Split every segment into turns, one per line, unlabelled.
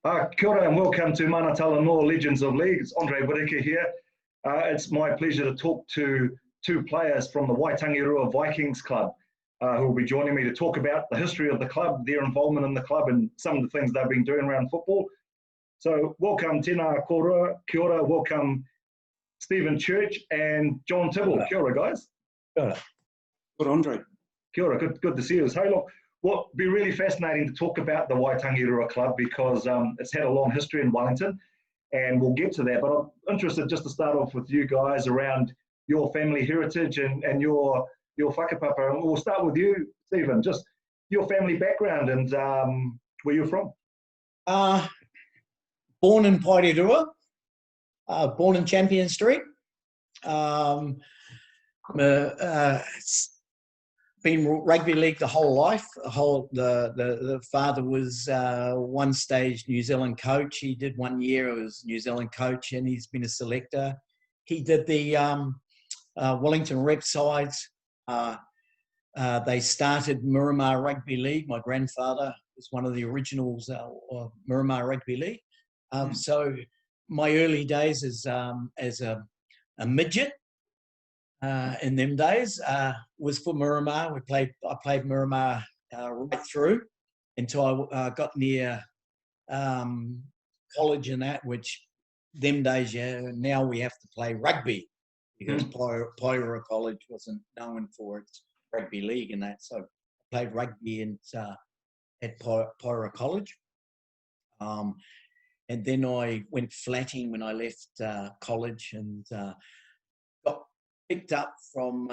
Kia ora and welcome to Mana Talanoa Legends of League. It's Andre Whittaker here. It's my pleasure to talk to two players from the Waitangirua Vikings club who will be joining me to talk about the history of the club, their involvement in the club and some of the things they've been doing around football. So welcome Tēnā kōrua, kia ora, welcome Steve Church and John Tibble. Kia ora, guys.
Kia ora.
Good, Andre.
Kia ora, good to see you. Hey, look, well, it'd be really fascinating to talk about the Waitangirua club because it's had a long history in Wellington, and we'll get to that. But I'm interested just to start off with you guys around your family heritage and your whakapapa. And we'll start with you, Stephen, just your family background and where you're from.
Born in Pairerua, born in Champion Street. Been rugby league the whole life. The father was one stage New Zealand coach. He did 1 year as New Zealand coach, and he's been a selector. He did the Wellington rep sides. They started Miramar Rugby League. My grandfather was one of the originals of Miramar Rugby League. So my early days as a midget. In them days was for Miramar. I played Miramar right through until I got near college and that, which them days, now we have to play rugby because Pairerua College wasn't known for its rugby league and that. So I played rugby at Pairerua College. And then I went flatting when I left college and got picked up from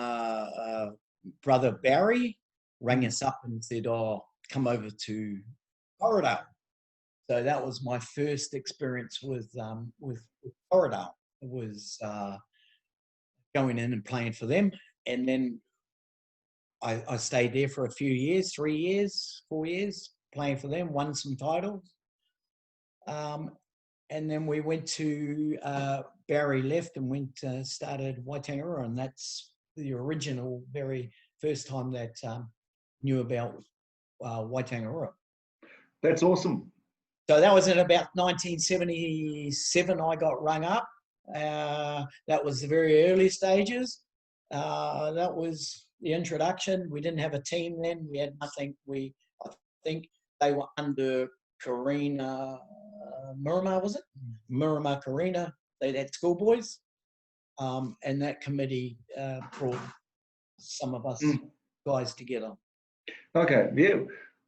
brother Barry, rang us up and said, come over to Corridor. So that was my first experience with Corridor. It was going in and playing for them. And then I stayed there for a few years, 3 years, 4 years, playing for them, won some titles. And then we went to Barry left and started Waitangirua, and that's the original, very first time that knew about Waitangirua.
That's awesome.
So that was in about 1977. I got rung up. That was the very early stages. That was the introduction. We didn't have a team then. We had nothing. I think they were under Karina. Miramar, was it? Miramar Karina. They had schoolboys, and that committee brought some of us guys together.
Okay, yeah.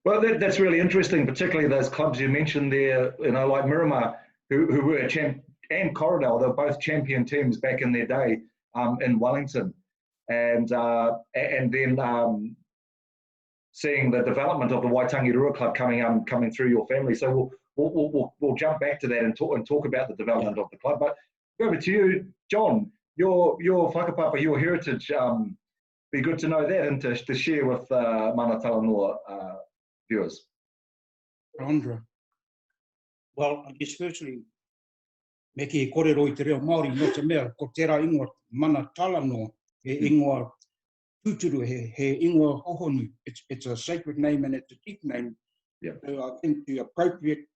Well, that's really interesting, particularly those clubs you mentioned there, like Miramar, who were and Corridor, they were both champion teams back in their day in Wellington. And then seeing the development of the Waitangirua club coming through your family. So we'll jump back to that and talk about the development of the club. But over to you, John. Your whakapapa, your heritage. Be good to know that and to share with Mana Talanoa viewers.
Andra. Well, I guess firstly, me ki kōrero I te reo Māori no te mea, ko tērā ingoa Mana Talanoa, he ingoa tūturu, he ingoa hohonu. It's a sacred name and it's a deep name.
Yeah.
So I think the appropriate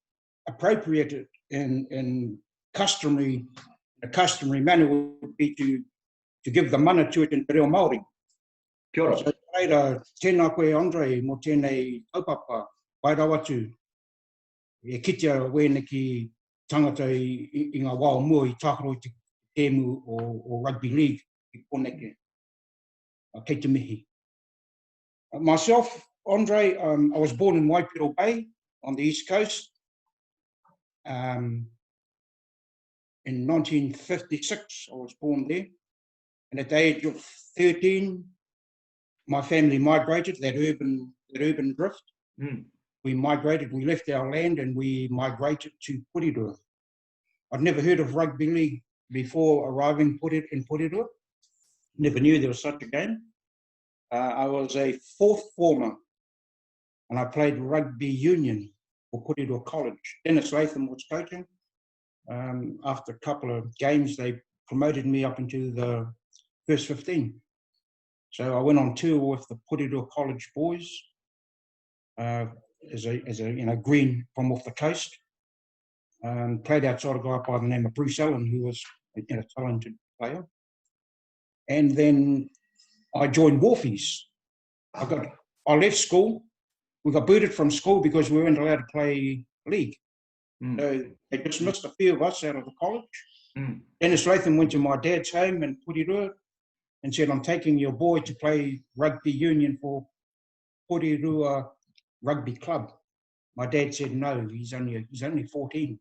it in customary manner would be to give the mana to it in te reo Māori.
Kia ora.
So reira, tēnā koe Andre mo tēnei kaupapa, pai rau atu. E kitea wēne ki tangata I ngā wao mua I tākaro I te tēmu o rugby league I koneke. Kei te mihi. Myself, Andre, I was born in Waipiro Bay on the East Coast. In 1956, I was born there. And at the age of 13, my family migrated, that urban drift. We migrated, we left our land and we migrated to Porirua. I'd never heard of rugby league before arriving in Porirua. Never knew there was such a game. I was a fourth former and I played rugby union for Porirua College. Dennis Latham was coaching. After a couple of games, they promoted me up into the first 15. So I went on tour with the Porirua College boys as a green from off the coast. Played outside a guy by the name of Bruce Allen, who was a talented player. And then I joined Wharfies. I left school. We got booted from school because we weren't allowed to play league. So they dismissed a few of us out of the college. Dennis Latham went to my dad's home in Porirua and said, I'm taking your boy to play rugby union for Porirua Rugby Club. My dad said, no, he's only 14.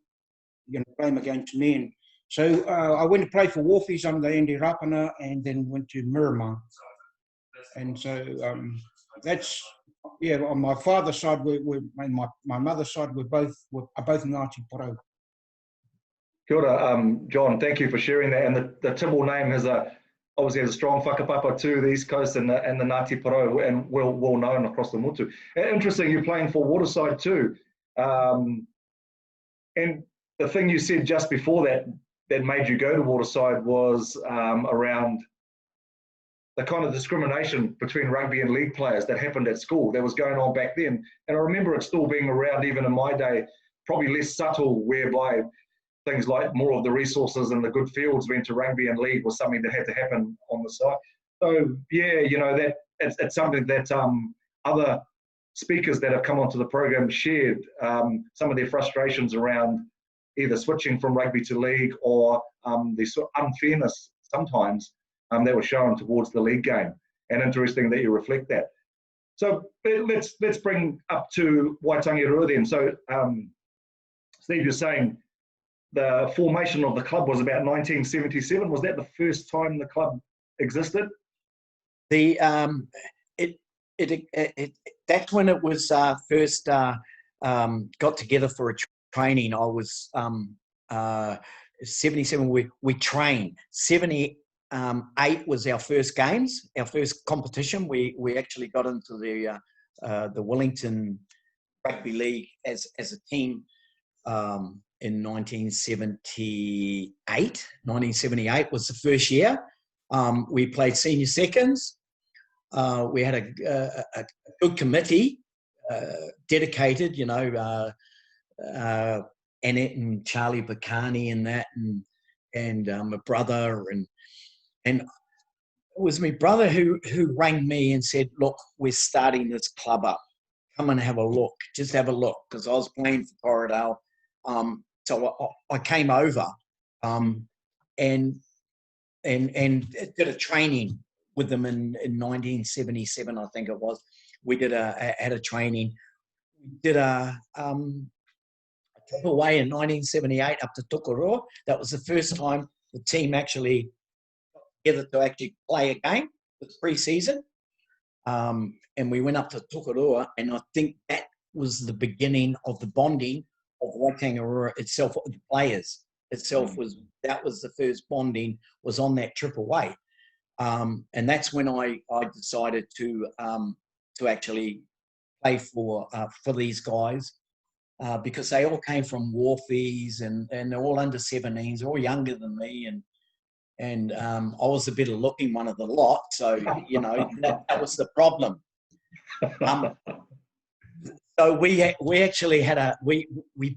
You're going to play him against me. And so I went to play for Wharfies under Andy Rapana and then went to Miramar. And so that's, on my father's side, my mother's side, are both Ngāti Porou.
Kia ora, John, thank you for sharing that. And the Tibble name obviously has a strong whakapapa to the East Coast and the Ngāti Porou, and well known across the Motu. Interesting, you're playing for Waterside too. And the thing you said just before that made you go to Waterside was around the kind of discrimination between rugby and league players that happened at school that was going on back then. And I remember it still being around even in my day, probably less subtle, whereby things like more of the resources and the good fields went to rugby and league was something that had to happen on the side. So yeah, that it's something that other speakers that have come onto the program shared some of their frustrations around either switching from rugby to league or the sort of unfairness sometimes that was shown towards the league game. And interesting that you reflect that. So let's bring up to Waitangirua then. So Steve, you're saying the formation of the club was about 1977. Was that the first time the club existed?
That's when it was first got together for a training. I was 77. We trained. 78 was our first games, our first competition. We actually got into the Wellington Rugby League as a team in 1978. 1978 was the first year. We played senior seconds. We had a good committee, dedicated, Annette and Charlie Bacani and that, and my brother, and it was my brother who rang me and said, look, we're starting this club up. Come and have a look. Just have a look, because I was playing for Corriedale. So I came over and did a training with them in 1977, I think it was. We had a training. We did a trip away in 1978 up to Tukurua. That was the first time the team actually got together to actually play a game. It was pre-season. And we went up to Tukurua, and I think that was the beginning of the bonding of Waitangirua itself. The players itself was the first bonding, was on that trip away. And that's when I decided to actually play for these guys, because they all came from Wharfies and they're all under 17s, all younger than me, and I was a bit of looking one of the lot, so that was the problem. So we actually had we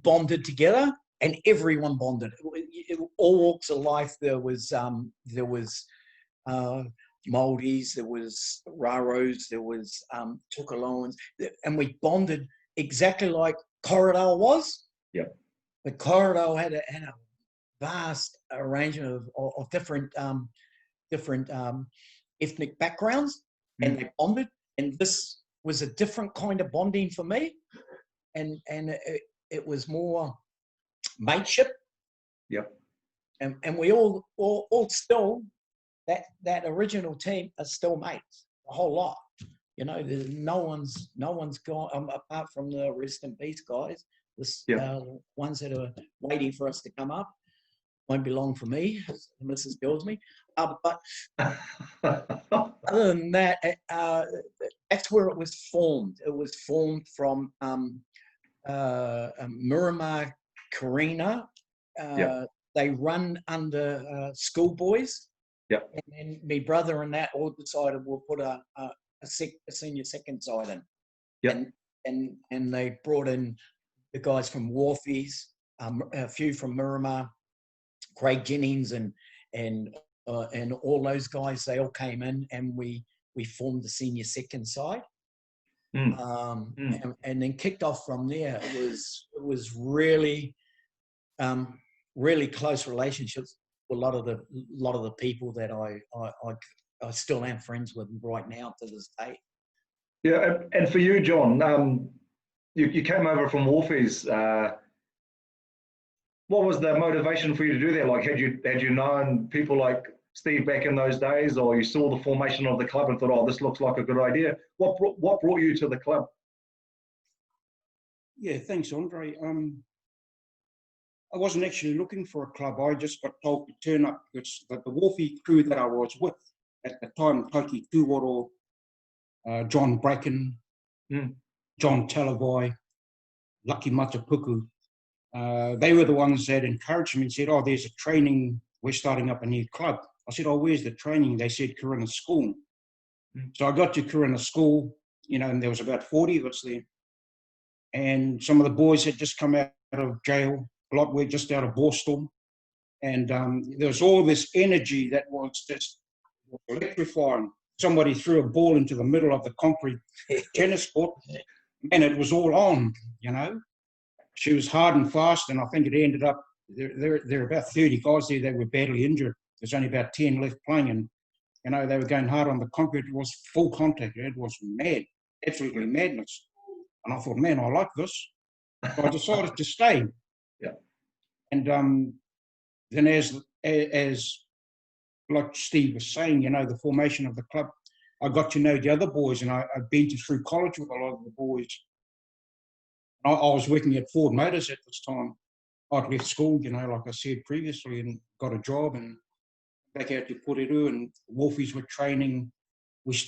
bonded together, and everyone bonded. All walks of life. There was Māoris, there was Raros, there was Tukaloans, and we bonded exactly like Corriedale was.
Yeah.
But Corriedale had a vast arrangement of different ethnic backgrounds, and they bonded. And this was a different kind of bonding for me, and it was more mateship.
Yep.
And we all still, that original team are still mates, a whole lot. No one's gone, apart from the rest in peace guys. Ones that are waiting for us to come up. Won't be long for me, as the missus tells me. But other than that, that's where it was formed. It was formed from Miramar Karina. They run under schoolboys.
Yep.
And then my brother and that all decided we'll put a senior second side in.
Yep.
And they brought in the guys from Wharfies, a few from Miramar, Craig Jennings and all those guys. They all came in, and we formed the senior second side. And then kicked off from there. It was really really close relationships with a lot of the people that I still am friends with right now to this day.
Yeah, and for you, John, you came over from Wharfies. What was the motivation for you to do that? Like, had you known people like Steve back in those days, or you saw the formation of the club and thought, oh, this looks like a good idea? What brought you to the club?
Yeah, thanks, Andre. I wasn't actually looking for a club. I just got told to turn up because the Wharfie crew that I was with at the time, Taki Tuworo, John Bracken, John Talavai, Lucky Matapuku, they were the ones that encouraged me and said, oh, there's a training, we're starting up a new club. I said, oh, where's the training? They said, Kurina School. So I got to Kurina School, and there was about 40 of us there. And some of the boys had just come out of jail. A lot were just out of Boston. And there was all this energy that was just electrifying. Somebody threw a ball into the middle of the concrete tennis court, and it was all on, She was hard and fast, and I think it ended up, there were about 30 guys there that were badly injured. There's only about 10 left playing, and, they were going hard on the concrete. It was full contact. It was mad, absolutely madness. And I thought, man, I like this. So I decided to stay.
Yeah.
And then as like Steve was saying, the formation of the club, I got to know the other boys, and I've been through college with a lot of the boys. I was working at Ford Motors at this time. I'd left school, like I said previously, and got a job and back out to Porirua, and Wharfies were training.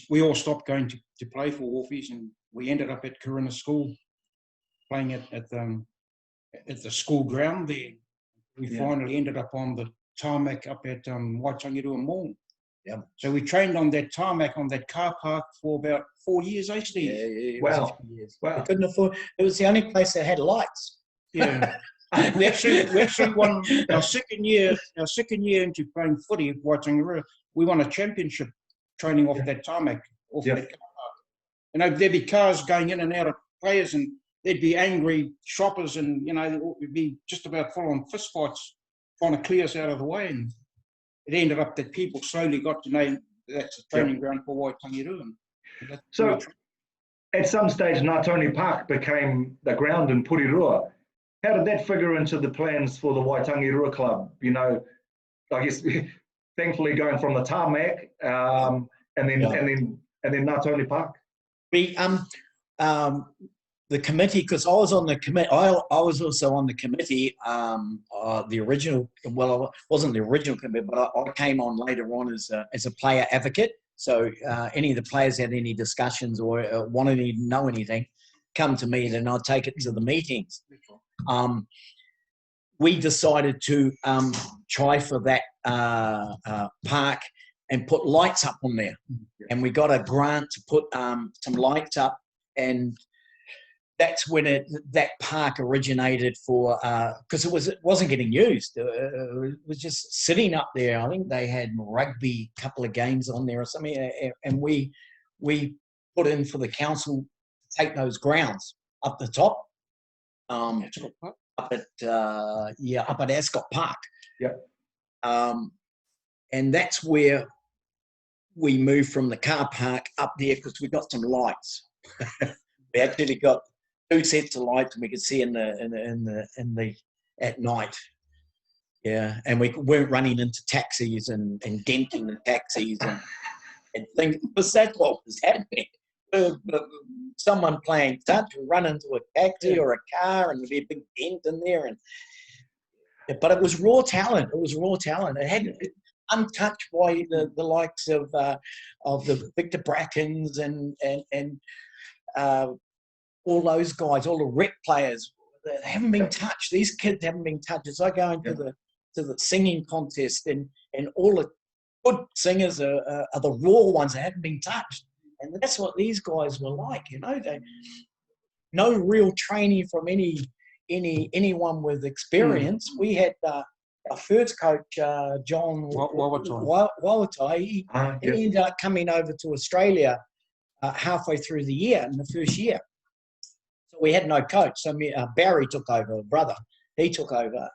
We all stopped going to play for Wharfies, and we ended up at Kurina School, playing at the school ground there. We finally ended up on the tarmac up at Waitangirua Mall.
Yeah.
So we trained on that tarmac, on that car park, for about 4 years, Steve?
Yeah.
Wow.
Years.
Wow.
We couldn't afford. It was the only place that had lights.
Yeah. we actually won our second year into playing footy at Waitangirua. We won a championship training off that tarmac, off that car park. There'd be cars going in and out of players, and there'd be angry shoppers, and it'd be just about full on fist fights trying to clear us out of the way. And it ended up that people slowly got to know that's a training ground for Waitangirua.
So at some stage, Ngātaone Park became the ground in Porirua. How did that figure into the plans for the Waitangirua club? I guess thankfully going from the tarmac and then Ngātaone Park.
We the committee, because I was on the committee. I was also on the committee. The original, well, I wasn't the original committee, but I came on later on as a player advocate. So any of the players had any discussions or wanted to know anything, come to me, then I'd take it to the meetings. We decided to try for that park and put lights up on there. And we got a grant to put some lights up, and that's when that park originated for, because it wasn't getting used. It was just sitting up there. I think they had rugby, couple of games on there or something, and we put in for the council to take those grounds up the top, up at Ascot Park.
Yep.
And that's where we moved from the car park up there, because we got some lights. We actually got 2 sets of lights, and we could see in the at night. Yeah, and we weren't running into taxis and denting the taxis and things, because that's what was happening. Someone playing touch would run into a taxi or a car, and there'd be a big dent in there. But it was raw talent. It was raw talent. It had untouched by the likes of the Victor Brackens and all those guys, all the rec players that haven't been touched. These kids haven't been touched. As I go into the singing contest, and all the good singers are the raw ones that haven't been touched. And that's what these guys were like, They no real training from any anyone with experience. We had our first coach, John Wawatai. He ended up coming over to Australia halfway through the year, in the first year. So we had no coach. So Barry took over, brother. He took over.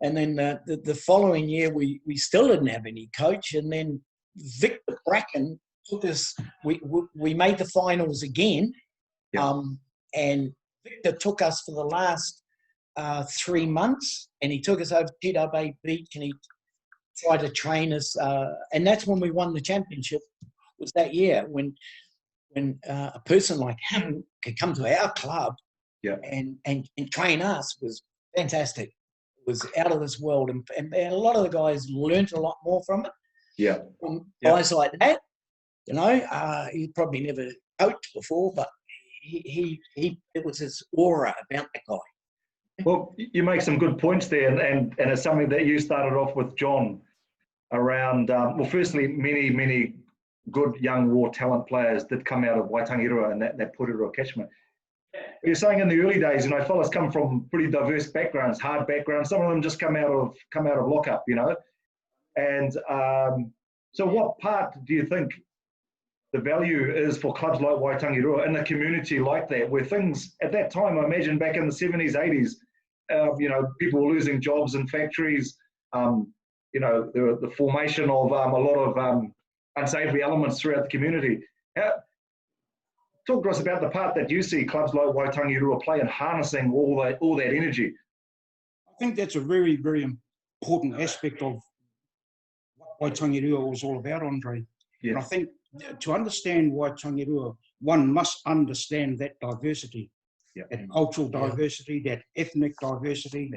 And then the following year, we still didn't have any coach. And then Victor Bracken took us. We made the finals again. And Victor took us for the last 3 months, and he took us over to Tita Bay Beach, and he tried to train us. And that's when we won the championship. Was that year when a person like him could come to our club and train us was fantastic. It was out of this world, and a lot of the guys learnt a lot more from it. From guys like that, he probably never coached before, but it was his aura about the guy.
Well, you make some good points there, and it's something that you started off with, John, around, well, firstly, many good young raw talent players did come out of Waitangirua and that Porirua catchment. You're saying in the early days, fellas come from pretty diverse backgrounds, hard backgrounds. Some of them just come out of lockup, And so what part do you think the value is for clubs like Waitangirua in a community like that, where things at that time, I imagine back in the 70s, 80s, people were losing jobs in factories, the formation of a lot of unsavory elements throughout the community. Talk to us about the part that you see clubs like Waitangirua play in harnessing all that energy.
I think that's a very, very important aspect of what Waitangirua was all about, Andre. And I think to understand Waitangirua, one must understand that diversity, that cultural diversity, that ethnic diversity,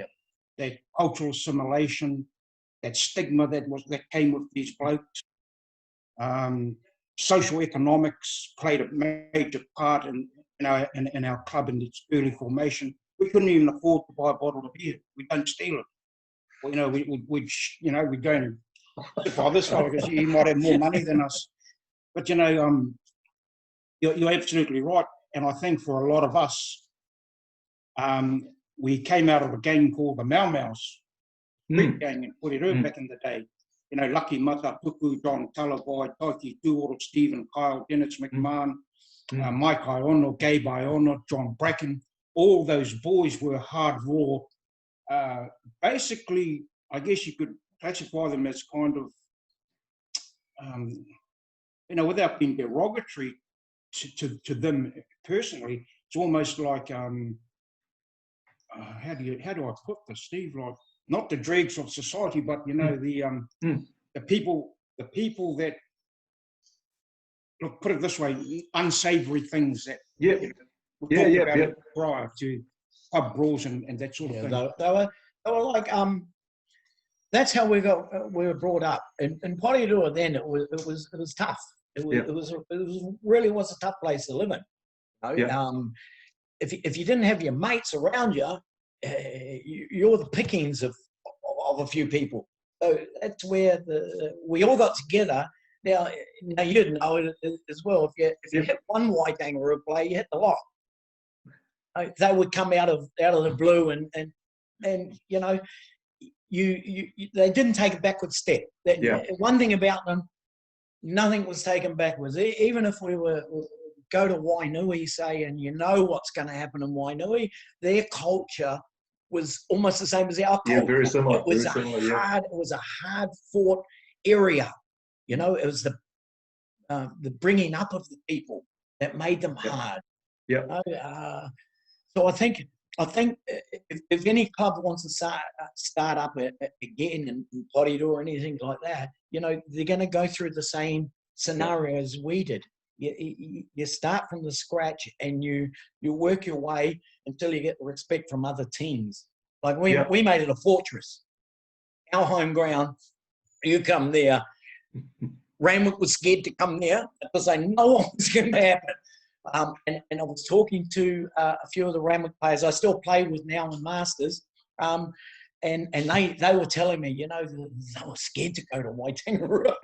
that cultural assimilation, that stigma that came with these blokes. Social economics played a major part in our club in its early formation. We couldn't even afford to buy a bottle of beer. We don't steal it. We'd go and buy this fellow because he might have more money than us. But you're absolutely right. And I think for a lot of us, we came out of a game called the Mau Mau's, street gang in Porirua back in the day. Lucky Mata, Puku, John Talawai, Taiki Tuoro, Stephen Kyle, Dennis McMahon, Mike Iono, Gabe Iono, John Bracken. All those boys were hard raw. Basically, I guess you could classify them as kind of, without being derogatory to them personally, it's almost like, how do I put this, Steve? Like, not the dregs of society, but the people that, look, put it this way, unsavoury things that prior to pub brawls and that sort of thing.
They were like that's how we were brought up. In Porirua then it was tough. It really was a tough place to live in. If you didn't have your mates around you, you're the pickings of a few people. So that's where we all got together. Now you know it as well. If you hit one Waitangirua player, you hit the lot. They would come out of the blue and they didn't take a backward step. One thing about them, nothing was taken backwards. Even if we were go to Wainui, say, and what's going to happen in Wainui, their culture was almost the same as our culture.
Yeah, very similar.
It was a hard fought area. It was the bringing up of the people that made them hard. So I think if any club wants to start up again in Porirua or anything like that, they're going to go through the same scenario as we did. You start from the scratch and you work your way until you get the respect from other teams. Like we made it a fortress. Our home ground, you come there. Randwick was scared to come there because they know what was going to happen. And I was talking to a few of the Randwick players I still play with now in Masters, and they were telling me, they were scared to go to Waitangirua.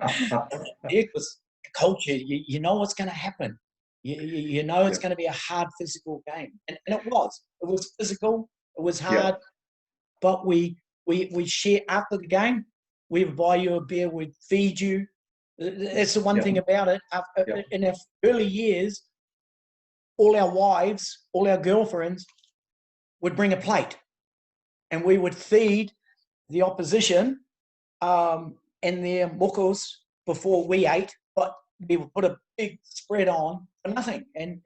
Because culture, you know what's going to happen. You know it's going to be a hard physical game. And it was. It was physical. It was hard. But we share after the game. We would buy you a beer. We'd feed you. That's the one thing about it. In our early years, all our wives, all our girlfriends would bring a plate. And we would feed the opposition and their mokos before we ate. But we would put a big spread on for nothing. And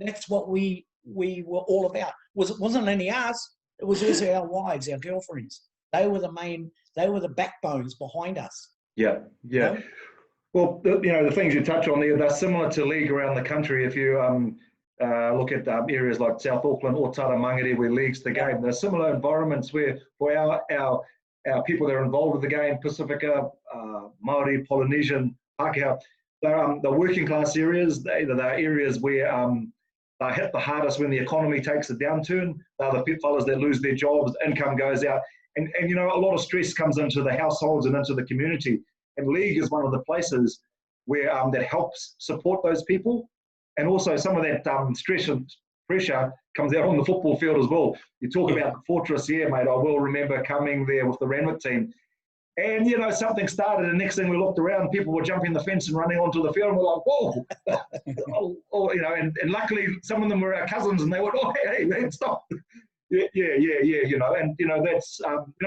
that's what we were all about. It wasn't only us. It was also our wives, our girlfriends. They were the backbones behind us.
Yeah.
You know?
Well, the things you touch on there, they're similar to league around the country. If you look at areas like South Auckland or Mangere, where league's the game, there are similar environments where for our people that are involved with the game, Pasifika, Māori, Polynesian, Pākehā, they're working class areas. They're areas where they hit the hardest when the economy takes a downturn. They're the fellas that lose their jobs, income goes out. And a lot of stress comes into the households and into the community. And league is one of the places where that helps support those people. And also some of that stress and pressure comes out on the football field as well. You talk about the fortress here, mate. I will remember coming there with the Randwick team. And, something started, and next thing we looked around, people were jumping the fence and running onto the field, and we're like, whoa. And luckily some of them were our cousins, and they went, oh, hey, man, stop. And,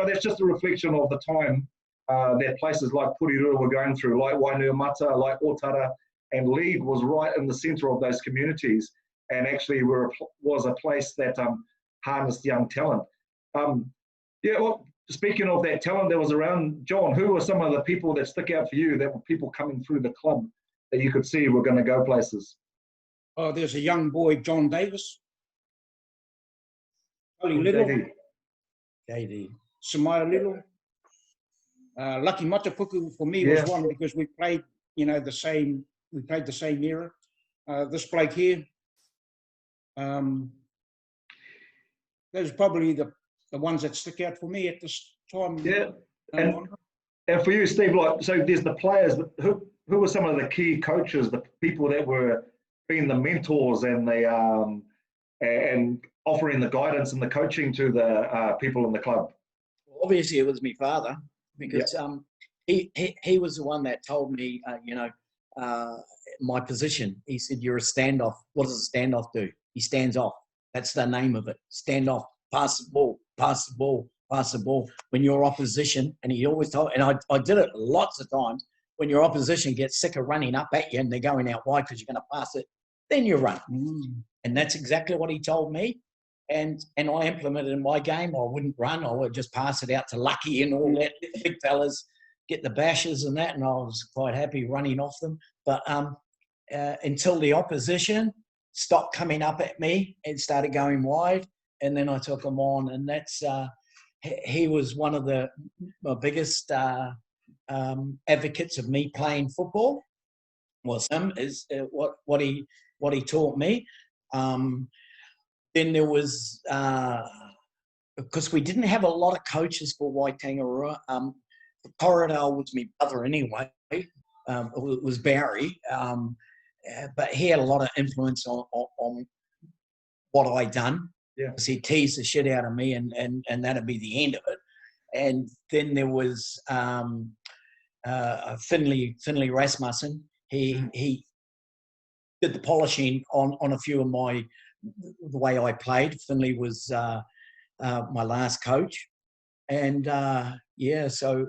that's just a reflection of the time that places like Purirua were going through, like Wainuiomata, like Otara, and league was right in the centre of those communities, and actually was a place that harnessed young talent. Speaking of that talent that was around, John, who were some of the people that stick out for you, that were people coming through the club that you could see were going to go places?
Oh, there's a young boy, John Davis. Oli Little.
JD.
Samaya Little. Lucky Matapuku for me was one because we played, the same era. This bloke here. Those are probably the ones that stick out for me at this time.
Yeah. And for you, Steve, so there's the players, but who were some of the key coaches, the people that were being the mentors and the and offering the guidance and the coaching to the people in the club?
Obviously, it was my father, because he was the one that told me, my position. He said, "You're a standoff. What does a standoff do? He stands off. That's the name of it. Stand off. Pass the ball. Pass the ball. Pass the ball. When your opposition," and he always told, and I did it lots of times, when your opposition gets sick of running up at you and they're going out wide because you're going to pass it, then you run. And that's exactly what he told me. And I implemented in my game. I wouldn't run. I would just pass it out to Lucky and all that. The big fellas get the bashes and that, and I was quite happy running off them. But until the opposition stopped coming up at me and started going wide, and then I took him on, and that's he was one of the biggest advocates of me playing football. Was him, is what he taught me. Then there was, because we didn't have a lot of coaches for Waitangirua. Corridor was my brother anyway. It was Barry, but he had a lot of influence on what I done. Because he teased the shit out of me, and that'd be the end of it. And then there was Finley Rasmussen. He did the polishing on a few of the way I played. Finley was my last coach, and so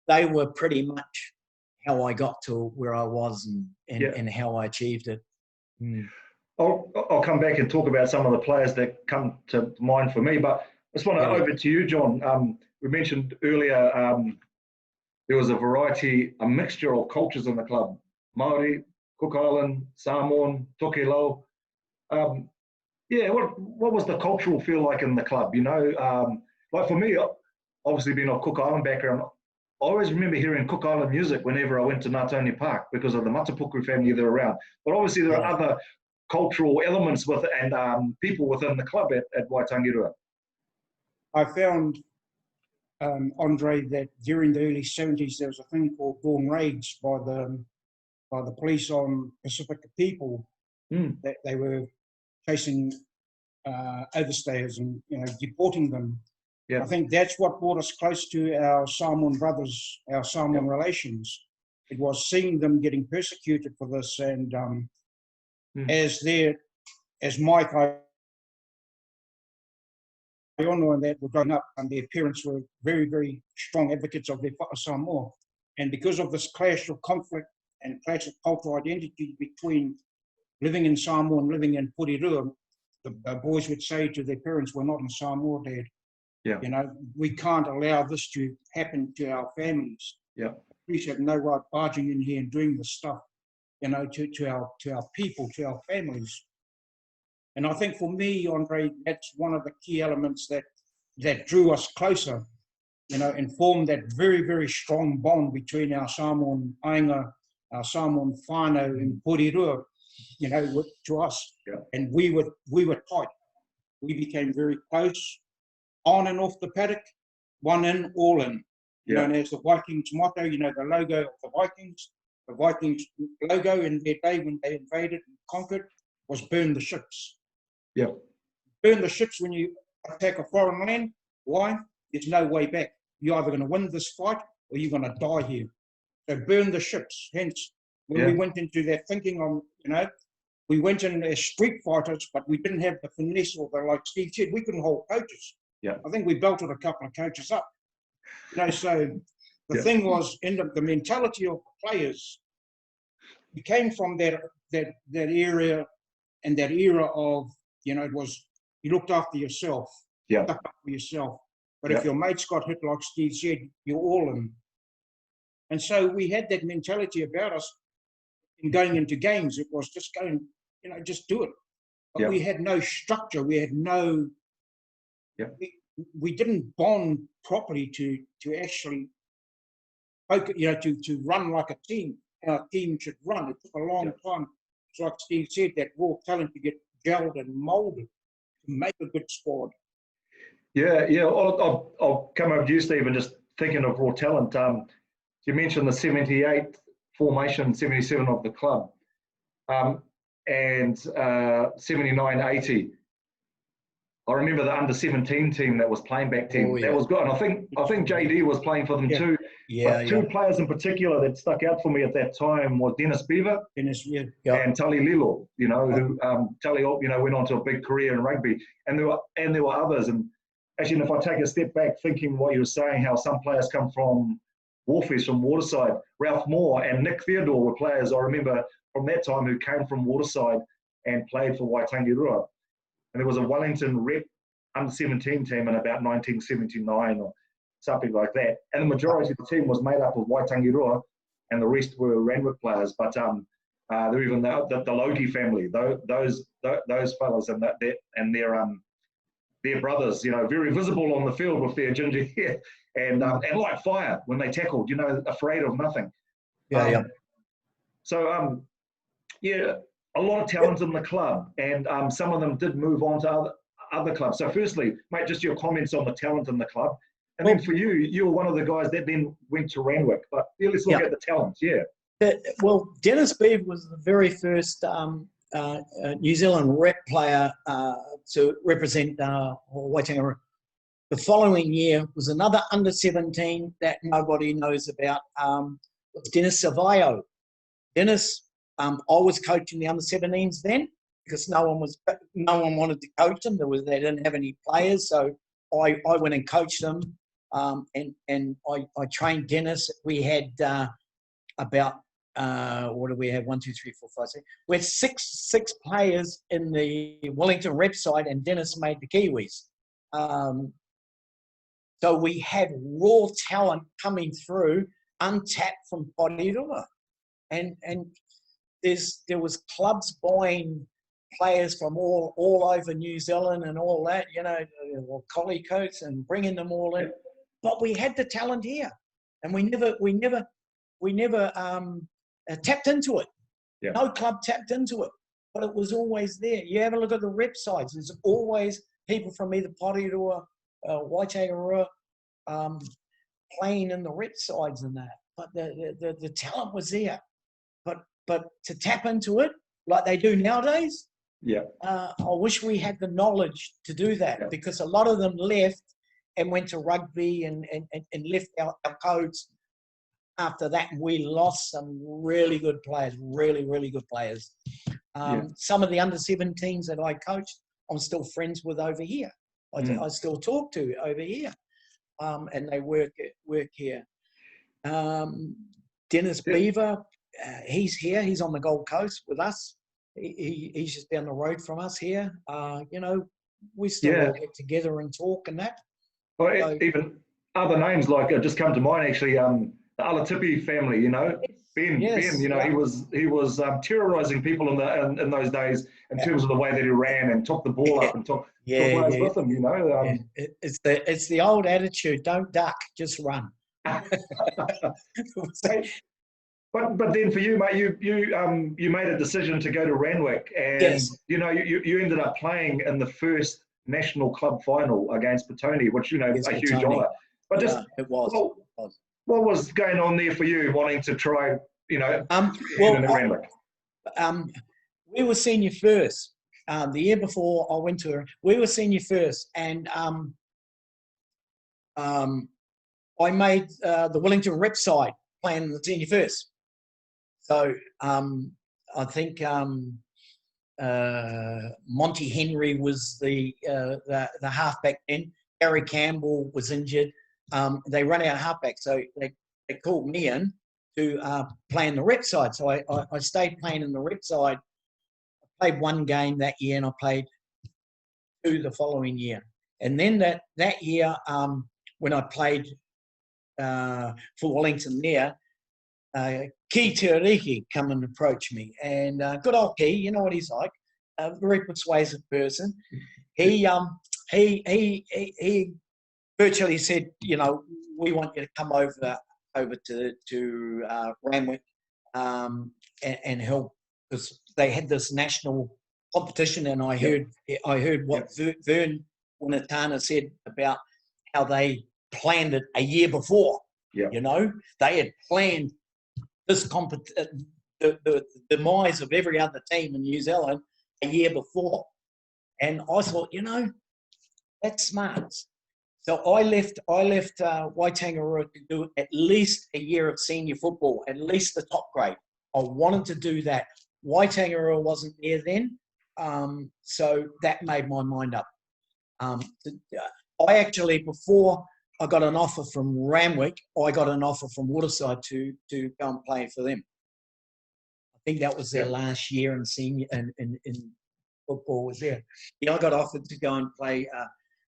they were pretty much how I got to where I was and how I achieved it.
I'll come back and talk about some of the players that come to mind for me, but I just want to over to you, John. We mentioned earlier there was a mixture of cultures in the club: Māori, Cook Island, Samoan, Tokelau. What was the cultural feel like in the club? Like for me, obviously being of Cook Island background, I always remember hearing Cook Island music whenever I went to Ngātaone Park because of the Matapuku family that are around. But obviously there are other cultural elements with and people within the club at Waitangirua.
I found, Andre, that during the early 70s there was a thing called Dawn Raids by by the police on Pasifika people that they were chasing overstayers and deporting them.
Yeah.
I think that's what brought us close to our Samoan brothers, our Samoan relations. It was seeing them getting persecuted for this, and as Mike Iono and that were growing up, and their parents were very, very strong advocates of their Samoa. And because of this clash of conflict and clash of cultural identity between living in Samoa and living in Porirua, the boys would say to their parents, "We're not in Samoa, Dad.
Yeah.
We can't allow this to happen to our families.
Yeah.
Police have no right barging in here and doing this stuff, to our people, to our families." And I think for me, Andre, that's one of the key elements that drew us closer, and formed that very, very strong bond between our Samoan ainga, our Samoan whānau in Porirua, to us.
Yeah.
And we were tight. We became very close, on and off the paddock, one in, all in.
Yeah.
And as the Vikings motto, the logo of the Vikings logo in their day when they invaded and conquered was burn the ships.
Yeah.
Burn the ships when you attack a foreign land. Why? There's no way back. You're either going to win this fight or you're going to die here. So burn the ships. Hence, when we went into that thinking on, we went in as street fighters, but we didn't have the finesse or like Steve said, we couldn't hold coaches.
Yeah.
I think we belted a couple of coaches up. So the thing was, in the mentality of the players, we came from that area and that era of, it was, you looked after yourself, stuck up for yourself. But if your mates got hit, like Steve said, you're all in. And so we had that mentality about us in going into games. It was just going, just do it. But we had no structure. We had no, we didn't bond properly to actually, to run like a team. Our team should run. It took a long time. It's like Steve said, that raw talent to get gelled and molded to make a good squad.
Yeah. I'll come over to you, Steve, and just thinking of raw talent. You mentioned the 78 formation, 77 of the club, and 79, 80. I remember the under-17 team that was playing back then. That was good, and I think JD was playing for them too. But two players in particular that stuck out for me at that time was Dennis Beaver and Tali Lilo. Who Tali went on to a big career in rugby, and there were others. And actually, if I take a step back, thinking what you were saying, how some players come from Wharfies, from Waterside, Ralph Moore and Nick Theodore were players I remember from that time who came from Waterside and played for Waitangirua. And there was a Wellington rep under-17 team in about 1979 or something like that. And the majority of the team was made up of Waitangirua, and the rest were Randwick players. But there were even the Logie family, those fellas and their brothers, very visible on the field with their ginger hair and like fire when they tackled, afraid of nothing. So a lot of talent in the club, and some of them did move on to other clubs. So firstly, mate, just your comments on the talent in the club. And then for you were one of the guys that then went to Randwick. But let's look at the talent,
Well, Dennis Beaver was the very first New Zealand rep player to represent Waitangirua. The following year was another under-17 that nobody knows about, Dennis Savaio. Dennis, I was coaching the under-17s then because no one wanted to coach them. They didn't have any players, so I went and coached them, and I trained Dennis. We had about what do we have? 1, 2, 3, 4, 5, 6. We had six players in the Wellington rep side, and Dennis made the Kiwis. So we had raw talent coming through, untapped from Porirua, and there was clubs buying players from all over New Zealand and all that, collie coats and bringing them all in. But we had the talent here, and we never tapped into it. No club tapped into it, but it was always there. You have a look at the rep sides. There's always people from either Porirua, Waitangirua, playing in the rep sides and that. But the talent was there. But but to tap into it like they do nowadays, I wish we had the knowledge to do that, because a lot of them left and went to rugby and left our codes after that, and we lost some really good players, really good players. Some of the under-17s that I coached, I'm still friends with over here. I still talk to over here, and they work here. Dennis Beaver, he's here. He's on the Gold Coast with us. He's just down the road from us here. You know, we still all get together and talk and that.
Well,
So,
even other names like just come to mind actually. The Alatipi family, you know, Ben, you know, he was terrorising people in those days in terms of the way that he ran and took the ball up and took players with him, you know.
It's the old attitude: don't duck, just run.
But then for you, mate, you made a decision to go to Randwick, and you know you ended up playing in the first national club final against Petone, which, you know, a huge honour. But just
it was.
What was going on there for you, wanting to try, you know, in Randwick?
We were senior first. The year before I went to, we were senior first, and I made the Wellington rep side playing the senior first. So I think Monty Henry was the halfback then. Gary Campbell was injured. They ran out of halfback, so they called me in to play in the rep side. So I stayed playing in the rep side. I played one game that year, and I played 2 the following year. And then that year, when I played for Wellington there, Ki Teoriki come and approach me, and good old Ki, you know what he's like, a very persuasive person. He virtually said, you know, we want you to come over to Randwick and help, because they had this national competition, and I heard what Vern Winatana said about how they planned it a year before. You know, they had planned this the demise of every other team in New Zealand a year before, and I thought, you know, that's smart. So I left Waitangirua to do at least a year of senior football, at least the top grade. I wanted to do that. Waitangirua wasn't there then, so that made my mind up. I actually, before I got an offer from Randwick, I got an offer from Waterside to go and play for them. I think that was their last year in senior in football was there. Yeah, I got offered to go and play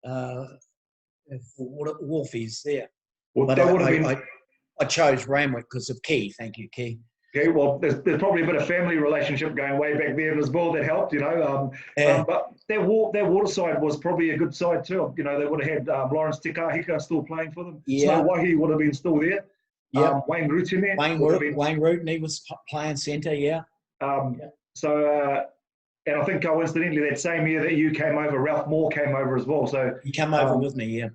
for Wolfies there.
Well,
but I chose Randwick because of Ki. Thank you, Ki.
Okay, well, there's probably a bit of family relationship going way back there as well that helped, you know. But their Waterside was probably a good side too. You know, they would have had Lawrence Tekahika still playing for them. Snow Wahi would have been still there. Wayne Rutine.
Wayne Rutine, he was playing centre,
So, and I think coincidentally that same year that you came over, Ralph Moore came over as well. So
he came over with me,
and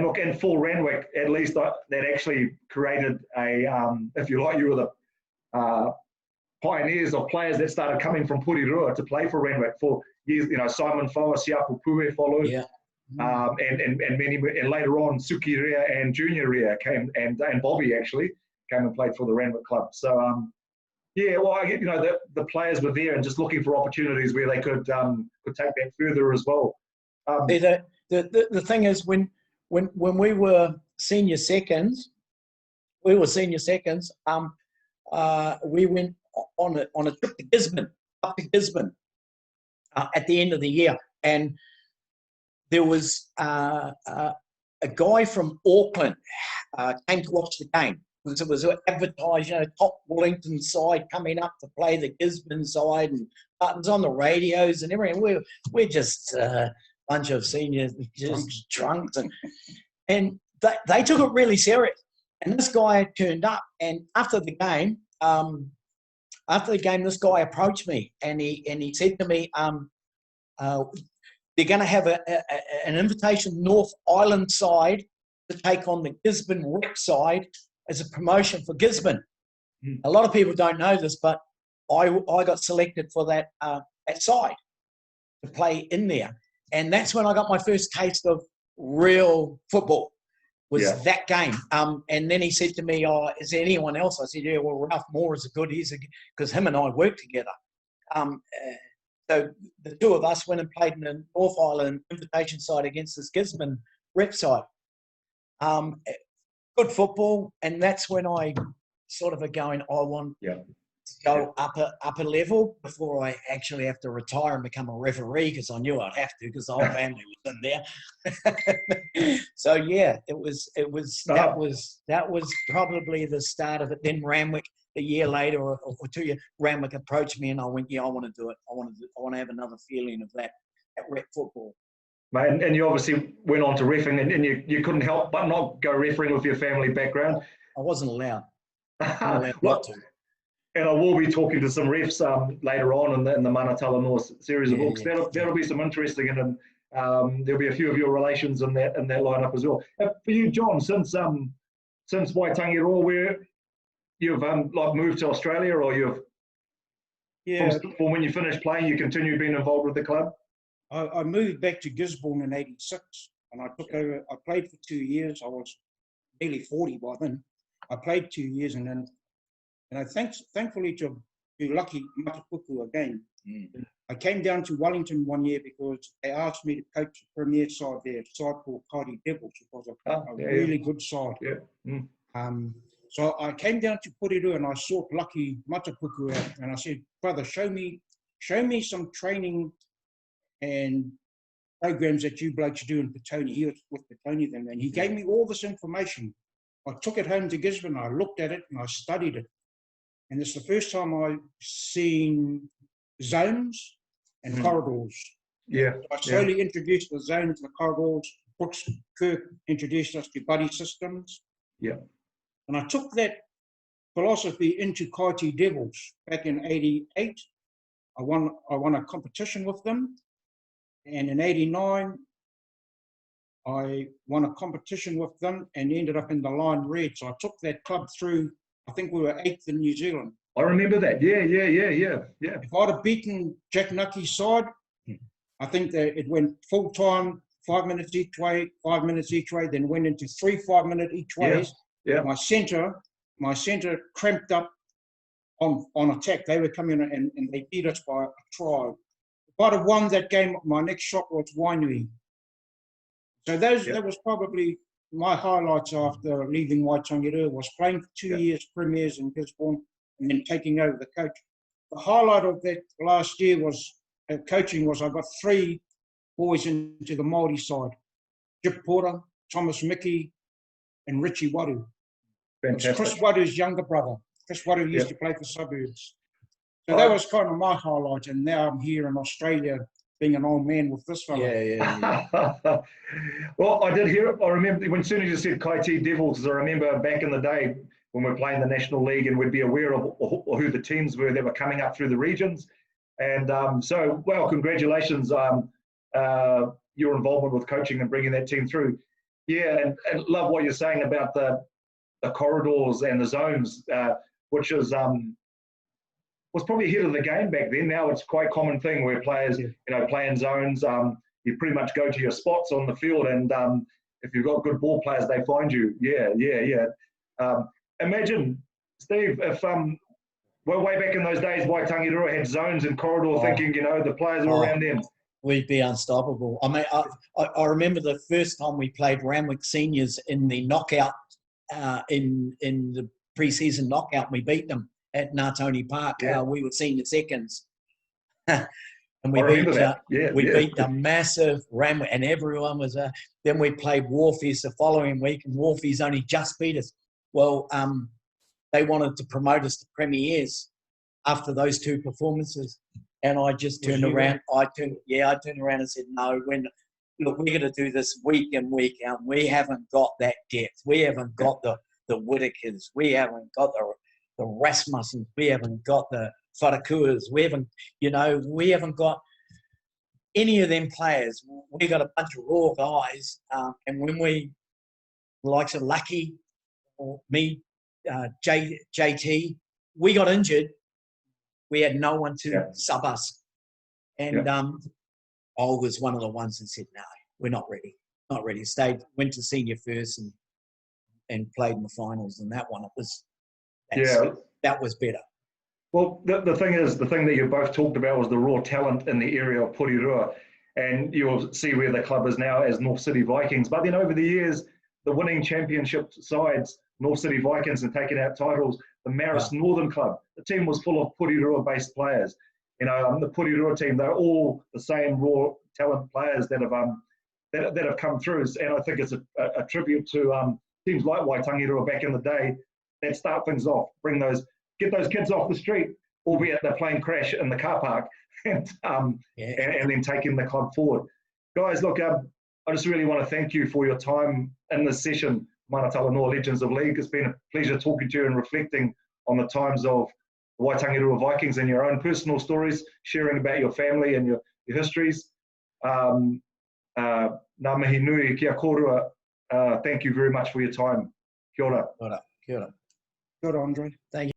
look, and for Randwick, at least that actually created a, if you like, you were the pioneers of players that started coming from Purirua to play for Randwick for years. You know, Simon Foa, Siapu Pue followed, and many, and later on Suki Rea and Junior Rea came, and Bobby actually came and played for the Randwick club. So well, I get, you know, the players were there and just looking for opportunities where they could take that further as well.
The thing is, when we were senior seconds, we went on a trip to Gisborne, up to Gisborne, at the end of the year, and there was a guy from Auckland came to watch the game. It was advertised, you know, top Wellington side coming up to play the Gisborne side, and buttons on the radios and everything. We're just bunch of seniors just drunks, and they took it really serious. And this guy turned up, and after the game, this guy approached me, and he said to me, they're going to have an invitation North Island side to take on the Gisborne rep side as a promotion for Gisborne. A lot of people don't know this, but I got selected for that side to play in there. And that's when I got my first taste of real football, was that game. And then he said to me, "Oh, is there anyone else?" I said, "Yeah, well, Ralph Moore is a good, because him and I worked together." So the two of us went and played in the North Island invitation side against this Gisborne rep side. Good football, and that's when I sort of going, I want to go upper level before I actually have to retire and become a referee, because I knew I'd have to, because the whole family was in there. So yeah, that was probably the start of it. Then Randwick, a year later or 2 years, Randwick approached me, and I went, yeah, I want to do it. I want to have another feeling of that rep football.
And you obviously went on to reffing, and you couldn't help but not go refereeing with your family background.
I wasn't allowed. Not to.
And I will be talking to some refs later on in the Talanoa series of books. That'll be some interesting, and there'll be a few of your relations in that lineup as well. For you, John, since Waitangirua, where you've like moved to Australia, or from when you finished playing, you continued being involved with the club?
I moved back to Gisborne in '86, and I took over. I played for 2 years. I was nearly 40 by then. I played 2 years, and then, thankfully to be lucky, Matapuku again. I came down to Wellington 1 year because they asked me to coach the premier side there, a side called Kauri Devils, which was a really good side. So I came down to Puriru, and I sought lucky Matapuku out, and I said, "Brother, show me some training and programs that you blokes do in Petone." He was with Petone then, and he gave me all this information. I took it home to Gisborne, I looked at it, and I studied it. And it's the first time I've seen zones and corridors. I slowly introduced the zones, the corridors. Brooks Kirk introduced us to buddy systems. And I took that philosophy into Kaiti Devils back in '88. I won a competition with them. And in '89, I won a competition with them and ended up in the Lion Red. So I took that club through, I think we were 8th in New Zealand.
I remember that. Yeah.
If I'd have beaten Jack Nucky's side, I think that it went full time, 5 minutes each way, then went into 3 5-minute each ways. My centre cramped up on attack. They were coming in and they beat us by a try. If I'd have won that game, my next shot was Wainui. So that was probably my highlights after leaving Waitangirua, was playing for 2 years premiers in Gisborne and then taking over the coach. The highlight of that last year was coaching was I got 3 boys into the Māori side: Jip Porter, Thomas Mickey, and Richie Waru. Fantastic. Chris Waru's younger brother. Chris Waru used to play for Suburbs. So that was kind of my highlight, and now I'm here in Australia being an old man with this fella.
Well, I did hear it. I remember when soon as you said Kaiti Devils, I remember back in the day when we were playing the National League and we'd be aware of who the teams were that were coming up through the regions. And so, well, congratulations, your involvement with coaching and bringing that team through. Yeah, and love what you're saying about the corridors and the zones, which is was probably ahead of the game back then. Now it's quite a common thing where players, play in zones. You pretty much go to your spots on the field, and if you've got good ball players, they find you. Imagine, Steve, if way back in those days, Waitangirua had zones and corridor thinking, the players were around them.
We'd be unstoppable. I mean, I remember the first time we played Randwick Seniors in the knockout, in the pre-season knockout, we beat them at Ngātoni Park. We were senior seconds. And we beat the massive Randwick, and everyone was then we played Wharfies the following week, and Wharfies only just beat us. Well, they wanted to promote us to premiers after those 2 performances. And I just turned around. I turned around and said, "No, look, we're going to do this week in, week out. We haven't got that depth. We haven't got the Whitakers. We haven't got the Rasmussens. We haven't got the Wharakuas. We haven't got any of them players. We got a bunch of raw guys. And when the likes of Lucky or me, JT, we got injured, we had no one to sub us. And I was one of the ones that said, no, we're not ready. Not ready. Went to senior first and played in the finals. And that one, that was better.
Well, the thing that you both talked about was the raw talent in the area of Porirua. And you'll see where the club is now as North City Vikings. But then over the years, the winning championship sides, North City Vikings, and taking out titles, the Marist Northern Club, the team was full of Porirua-based players. You know, the Porirua team, they're all the same raw talent players that have come through. And I think it's a tribute to teams like Waitangirua back in the day that start things off, get those kids off the street, albeit they're playing crash in the car park, and then taking the club forward. Guys, look, I just really want to thank you for your time in this session, Mana Talanoa Legends of League. It's been a pleasure talking to you and reflecting on the times of the Waitangirua Vikings and your own personal stories, sharing about your family and your histories. Ngā mihi nui kia korua. Thank you very much for your time. Kia ora.
Kia ora.
Good, Andre.
Thank you.